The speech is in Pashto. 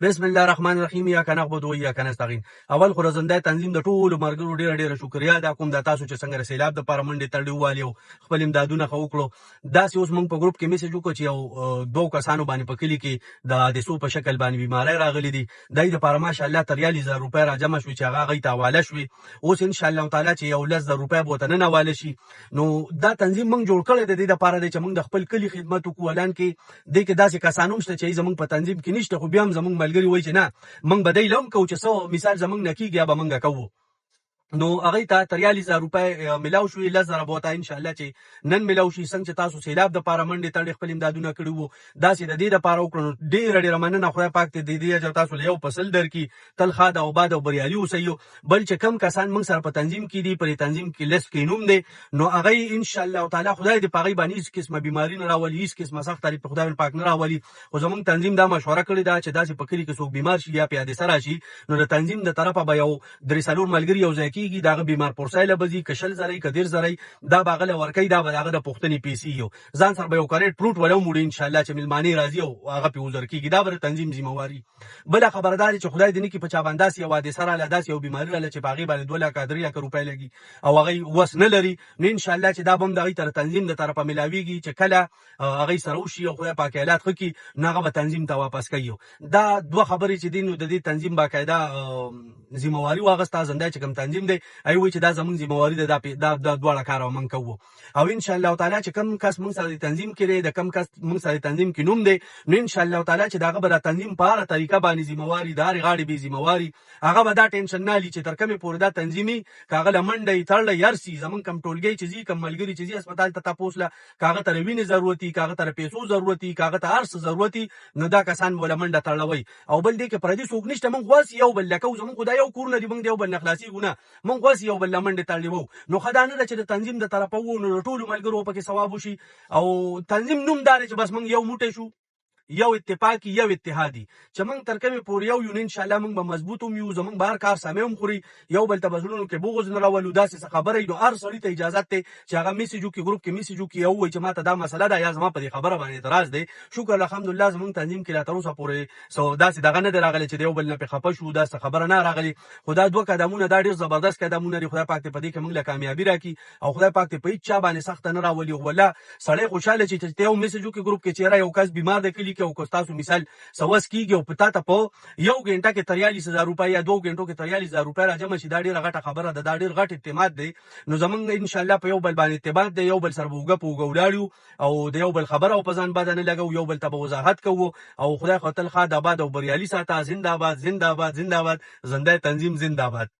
بسم الله الرحمن الرحیم. یا کنه عبد و یا کنه استغین. اول خو رزنده تنظیم د ټولو مرګرو ډیره شکریا دا کوم د تاسو چې څنګه سیلاب د پاره منډه تړلی والیو خپل امدادونه خو وکړو. دا اوس موږ په ګروپ کې میسج وکړو چې یو دوه کسانو باندې په کلی کې د سو په شکل باندې بیماری راغلي دي. دای د پاره ماشاءالله 43000 روپۍ را جمع شو چې هغه غي ته حواله شوې. اوس ان شاء الله تعالی چې یو 10000 روپۍ بوته نه حواله شي. نو دا تنظیم موږ جوړ کړی د دې لپاره چې موږ د خپل کلی خدمت وکړو. ولان کې د کې داسې کسانو شته چې زموږ په تنظیم کې نشته، خو بیا هم زموږ ملګری وایي چې نه موږ به دی لم کوو چې څه مثال زموږ نه کېږي به موږ کوو. نو هغه ته 43000 روپۍ ملاو شوې. 10000 بوته ان شاء الله چې نن ملاو شي. څنګه چې تاسو سیلاب د پاره منډه تړي خپل امدادونه کړي وو داسې د دې لپاره وکړو. ډېر مننه خدای پاک ته د دې اجر تاسو له یو فصل درکې تل خاد او باد او بریالي اوسئ. بل چې کم کسان موږ سره په تنظیم کې دي پر تنظیم کې لیست کې نوم دی نو هغه ان شاء الله تعالی خدای دې پاغي باندې هیڅ قسمه بیماری نه راولي، هیڅ قسمه سخت تعریف خدای پاک نه راولي. خو زموږ تنظیم دا مشوره کړې ده چې داسې په کلی کې څوک بیمار شي یا پیاده سره شي نو د تنظیم د طرفه به یو درې څلور ملګري یو ځای کېږي دغه بیمار پرسایله بزي کشل زری کدیر زری دا باغله ورکی دا دغه د پښتني پیسي یو ځان سره به یو کریټ پروت ولو موډ ان شاء الله چې ملمانی راځي او هغه په وزر کېږي. دا بر تنظیم ذمہواری. بل خبرداري چې خدای دې نه کې په چا باندې یو واده سره لداس یو بیماری لته چې باغی باندې 2 لک 3 لک روپۍ لګي او هغه وس نه لري نو ان شاء الله چې دا بم دغه تر تنظیم د طرفه ملاويږي چې کله هغه سره وشي او خدای پاک اعلان وکړي نو هغه تنظیم ته واپس کوي. دا دوه خبرې چې دین د دې تنظیم باقاعده ذمہواری واغسته زنده چې کوم تنظیم دی ایوي چې دا زمون ذمہواری دا دواړه کار ومن کوو. او ان شاء الله تعالی چې کم کس موږ سره تنظیم کړي د کم کس موږ سره تنظیم کې نوم دی نو ان شاء الله تعالی چې داغه به تنظیم په اړه طریقه باندې ذمہواری دار غاړي به ذمہواری هغه به دا ټینشن نه لې چې تر کومه پورې دا تنظیمي کاغه منډه تړل يرسي زمون کم ټولګي چې کم ملګری چې هسپتال ته تاسو له کاغه تر وینې ضرورتي کاغه تر پیسو ضرورتي کاغه ته ارس ضرورتي نو دا کسان ولا منډه تړلوي. او بل دې کې پردي څوک نشته موږ واس یو بل لکه زمون خدای یو کور نه دی موږ یو بل نخلاصي ګونه موږ واس یو بل منډه تړلې وو نو خدانه چې د تنظیم د طرفه وو نو ټول ملګرو په کې ثواب وشي. او تنظیم نوم دار چې بس موږ یو موټی شو یو اتفاقی یو اتحادی چې موږ تر کومه پورې یو ان شاء الله موږ به مضبوط یو زموږ بهر کار سمهم خوري یو بل تبزلونو کې بوغز نه راولو داسې خبره یو هر سړی ته اجازه ته چې هغه میسجو کې ګروپ کې میسجو کې یو وای چې ماته دا مسله ده یا زما په خبره باندې اعتراض دی. شکر الحمدلله زموږ تنظیم کې لا تر اوسه پورې سو داسې دغه نه راغلی چې یو بل نه په خپه شو داسې خبره نه راغلی. خدا دوه قدمونه دا ډیر زبردست قدمونه لري. خدای پاک ته پدې کې موږ له کامیابی راکړي او خدای پاک ته په هیڅ چا باندې سخت نه راولي. ولا سړی خوشاله چې ته یو میسجو کې ګروپ کې چیرې یو کس بیمار دی کلی کې او تاسو مثال سوس کیږي او پتا ته په یو غنټه کې 43000 روپۍ یا 2 غنټو کې 43000 روپۍ را جمع شي دا ډیره غټه خبره ده. دا ډیر غټ اعتماد دی. نو زمونږ ان شاء الله په یو بل باندې اعتماد دی یو بل سره وګړو او د یو بل خبره او په ځان باندې نه لګو یو بل ته وضاحت کوو او خدای خپل خاد آباد او بریالي ساته. زنده باد زنده باد زنده باد زنده تنظیم زنده باد.